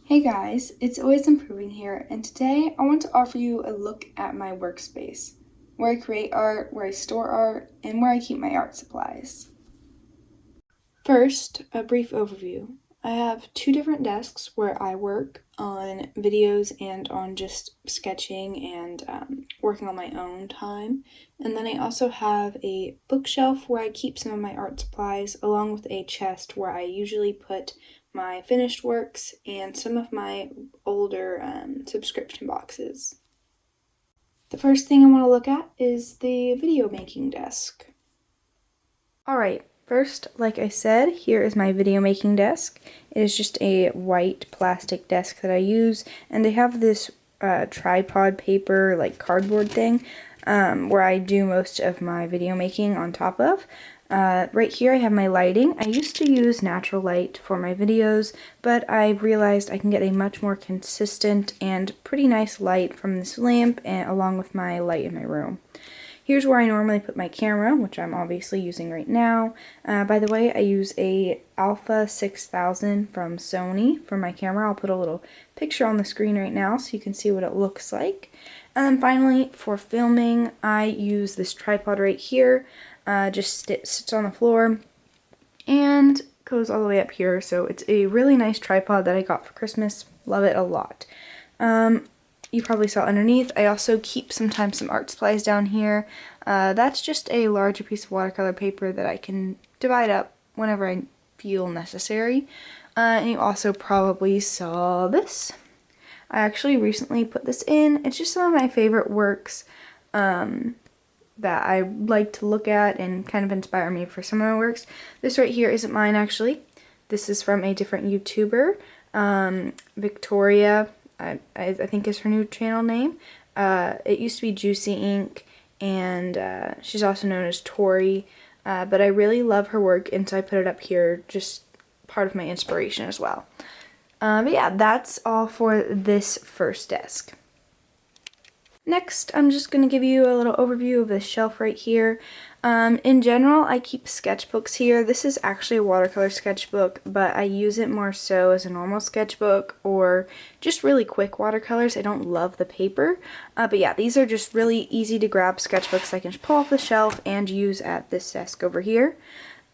Hey guys, it's Always Improving here, and today I want to offer you a look at my workspace, where I create art, where I store art, and where I keep my art supplies. First, a brief overview. I have two different desks where I work on videos and on just sketching and working on my own time. And then I also have a bookshelf where I keep some of my art supplies, along with a chest where I usually put my finished works and some of my older subscription boxes. The first thing I want to look at is the video making desk. Alright, first, like I said, here is my video making desk. It is just a white plastic desk that I use, and I have this tripod paper, like cardboard thing, where I do most of my video making on top of. Right here I have my lighting. I used to use natural light for my videos, but I realized I can get a much more consistent and pretty nice light from this lamp and along with my light in my room. Here's where I normally put my camera, which I'm obviously using right now. By the way, I use a Alpha 6000 from Sony for my camera. I'll put a little picture on the screen right now so you can see what it looks like. And then finally, for filming, I use this tripod right here. Just sits on the floor and goes all the way up here. So it's a really nice tripod that I got for Christmas. Love it a lot. You probably saw underneath, I also keep sometimes some art supplies down here. That's just a larger piece of watercolor paper that I can divide up whenever I feel necessary. And you also probably saw this. I actually recently put this in. It's just some of my favorite works that I like to look at and kind of inspire me for some of my works. This right here isn't mine, actually. This is from a different YouTuber, Victoria. I think is her new channel name. It used to be Juicy Ink, and she's also known as Tori, but I really love her work, and so I put it up here, just part of my inspiration as well. But yeah, that's all for this first desk. Next, I'm just going to give you a little overview of this shelf right here. In general, I keep sketchbooks here. This is actually a watercolor sketchbook, but I use it more so as a normal sketchbook or just really quick watercolors. I don't love the paper, but yeah, these are just really easy to grab sketchbooks I can just pull off the shelf and use at this desk over here.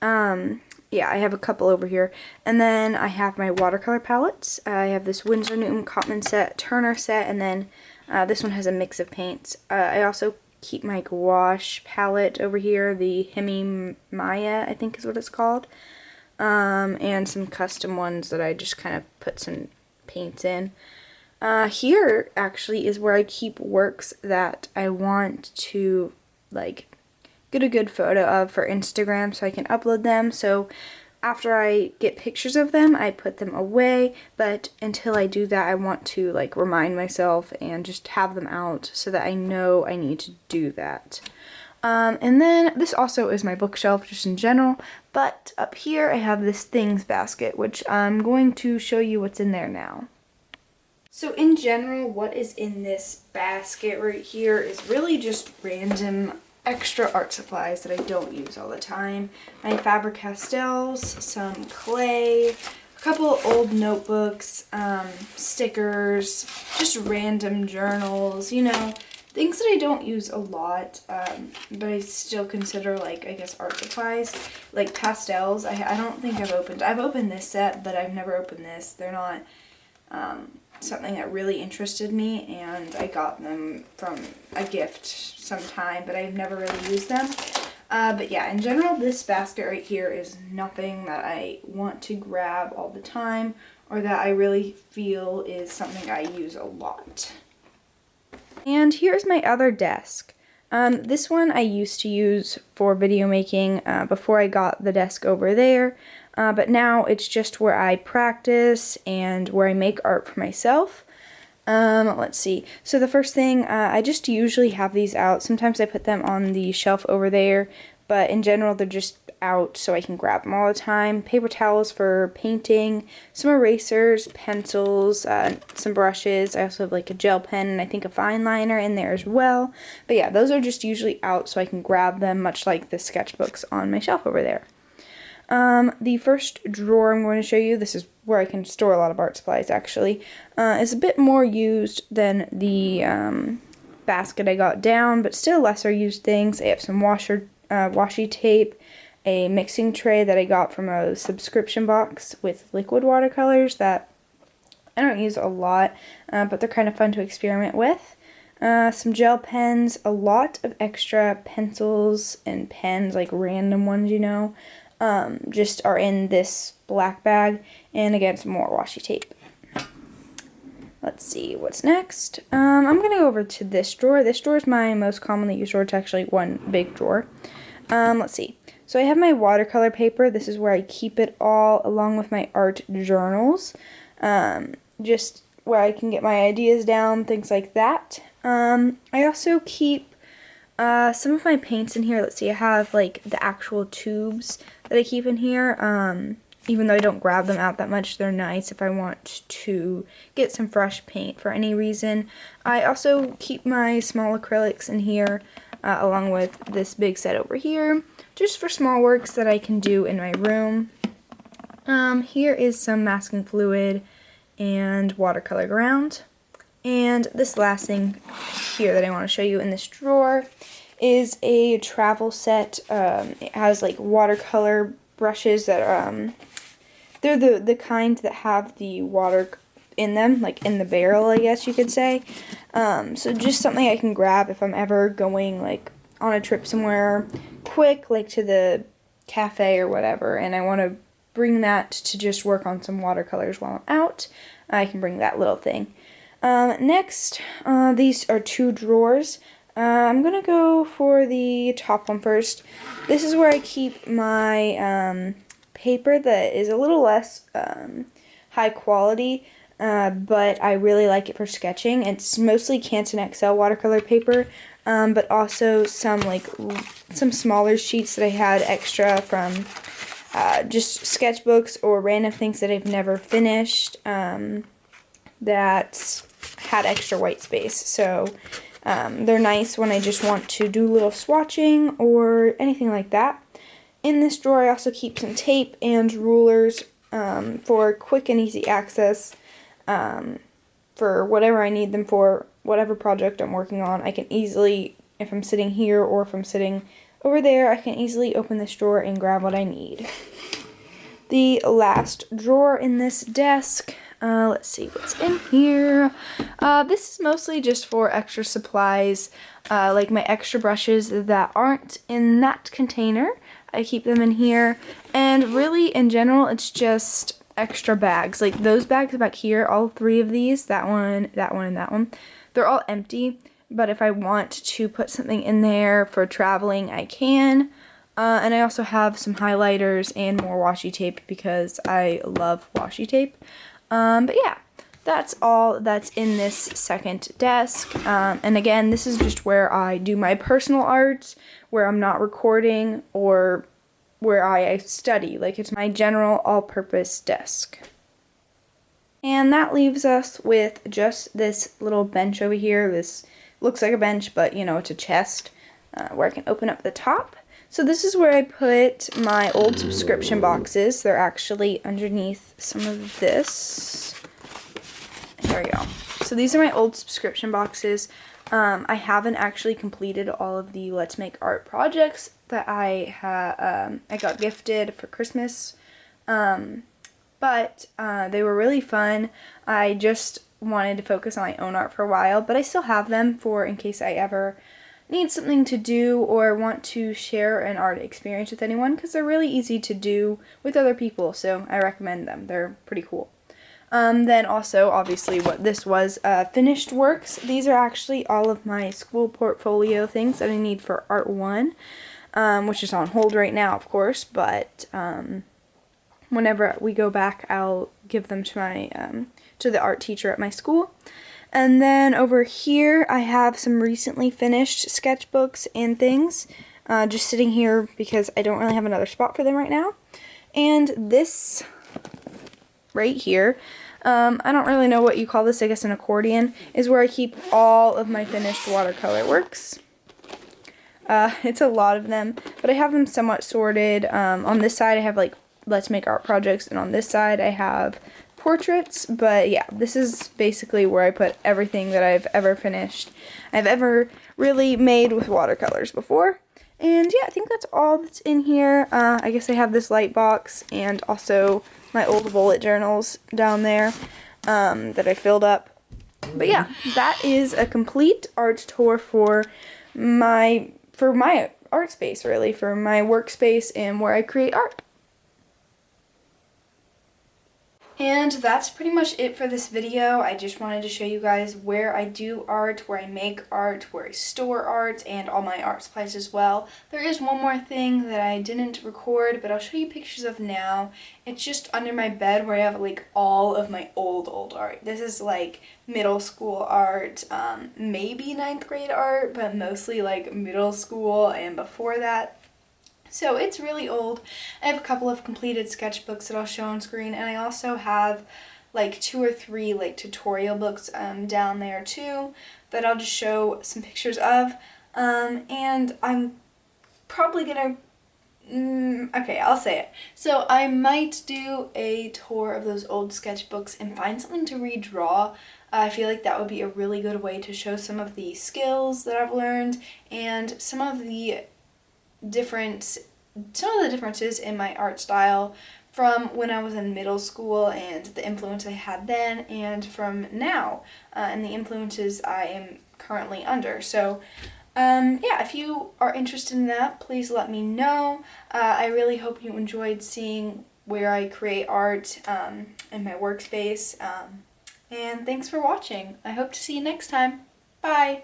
Yeah, I have a couple over here. And then I have my watercolor palettes. I have this Winsor Newton Cotman set, Turner set, and then this one has a mix of paints. I also keep my gouache palette over here, the Hemi Maya, I think is what it's called. And some custom ones that I just kind of put some paints in. Here, actually, is where I keep works that I want to, like, get a good photo of for Instagram so I can upload them. So after I get pictures of them, I put them away, but until I do that, I want to like remind myself and just have them out so that I know I need to do that. And then this also is my bookshelf just in general, but up here I have this things basket, which I'm going to show you what's in there now. So in general, what is in this basket right here is really just random extra art supplies that I don't use all the time. My Faber-Castells, some clay, a couple old notebooks, stickers, just random journals, you know, things that I don't use a lot, but I still consider, like, I guess art supplies, like pastels. I don't think I've opened this set, but I've never opened this. They're not something that really interested me, and I got them from a gift sometime, but I've never really used them. But yeah, in general, this basket right here is nothing that I want to grab all the time or that I really feel is something I use a lot. And here's my other desk. This one I used to use for video making before I got the desk over there. But now it's just where I practice and where I make art for myself. Let's see. So the first thing, I just usually have these out. Sometimes I put them on the shelf over there, but in general they're just out so I can grab them all the time. Paper towels for painting, some erasers, pencils, some brushes. I also have like a gel pen and I think a fine liner in there as well. But yeah, those are just usually out so I can grab them, much like the sketchbooks on my shelf over there. The first drawer I'm going to show you, this is where I can store a lot of art supplies actually, is a bit more used than the basket I got down, but still lesser used things. I have some washi tape, a mixing tray that I got from a subscription box with liquid watercolors that I don't use a lot, but they're kind of fun to experiment with. Some gel pens, a lot of extra pencils and pens, like random ones, you know, just are in this black bag, and again, some more washi tape. Let's see what's next. I'm going to go over to this drawer. This drawer is my most commonly used drawer. It's actually one big drawer. Let's see. So I have my watercolor paper. This is where I keep it all, along with my art journals. Just where I can get my ideas down, things like that. I also keep some of my paints in here. Let's see, I have like the actual tubes that I keep in here. Even though I don't grab them out that much, they're nice if I want to get some fresh paint for any reason. I also keep my small acrylics in here, along with this big set over here, just for small works that I can do in my room. Here is some masking fluid and watercolor ground. And this last thing here that I want to show you in this drawer is a travel set. It has like watercolor brushes that are, they're the kind that have the water in them, like in the barrel, I guess you could say. So just something I can grab if I'm ever going like on a trip somewhere quick, like to the cafe or whatever, and I want to bring that to just work on some watercolors while I'm out. I can bring that little thing. Next, these are two drawers. I'm going to go for the top one first. This is where I keep my paper that is a little less high quality, but I really like it for sketching. It's mostly Canson XL watercolor paper, but also some smaller sheets that I had extra from just sketchbooks or random things that I've never finished that had extra white space. So they're nice when I just want to do a little swatching or anything like that. In this drawer I also keep some tape and rulers for quick and easy access for whatever I need them for, whatever project I'm working on. I can easily, if I'm sitting here or if I'm sitting over there, I can easily open this drawer and grab what I need. The last drawer in this desk, let's see what's in here. This is mostly just for extra supplies, like my extra brushes that aren't in that container. I keep them in here, and really in general it's just extra bags. Like those bags back here, all three of these, that one, and that one, they're all empty, but if I want to put something in there for traveling, I can. And I also have some highlighters and more washi tape because I love washi tape. But yeah, that's all that's in this second desk. And again, this is just where I do my personal art, where I'm not recording, or where I study. Like, it's my general all-purpose desk. And that leaves us with just this little bench over here. This looks like a bench, but you know, it's a chest where I can open up the top. So this is where I put my old subscription boxes. They're actually underneath some of this. There we go. So these are my old subscription boxes. I haven't actually completed all of the Let's Make Art projects that I got gifted for Christmas. But they were really fun. I just wanted to focus on my own art for a while, but I still have them for in case I ever need something to do or want to share an art experience with anyone, because they're really easy to do with other people, so I recommend them. They're pretty cool. Then also, obviously, what this was, finished works. These are actually all of my school portfolio things that I need for Art 1, which is on hold right now, of course, but whenever we go back, I'll give them to my to the art teacher at my school. And then over here, I have some recently finished sketchbooks and things, just sitting here because I don't really have another spot for them right now. And this right here, I don't really know what you call this, I guess an accordion, is where I keep all of my finished watercolor works. It's a lot of them, but I have them somewhat sorted. On this side I have like let's make art projects, and on this side I have portraits. But yeah, this is basically where I put everything that I've ever finished, I've ever really made with watercolors before. And yeah, I think that's all that's in here. I guess I have this light box and also my old bullet journals down there that I filled up. But yeah, that is a complete art tour for my art space, really, for my workspace and where I create art. And that's pretty much it for this video. I just wanted to show you guys where I do art, where I make art, where I store art, and all my art supplies as well. There is one more thing that I didn't record, but I'll show you pictures of now. It's just under my bed where I have like all of my old art. This is like middle school art, maybe 9th grade art, but mostly like middle school and before that. So it's really old. I have a couple of completed sketchbooks that I'll show on screen, and I also have like 2 or 3 like tutorial books down there too that I'll just show some pictures of. And I'm probably gonna, okay, I'll say it. So I might do a tour of those old sketchbooks and find something to redraw. I feel like that would be a really good way to show some of the skills that I've learned and some of the differences in my art style from when I was in middle school and the influence I had then, and from now and the influences I am currently under. So yeah, if you are interested in that, please let me know. I really hope you enjoyed seeing where I create art in my workspace, and thanks for watching. I hope to see you next time. Bye!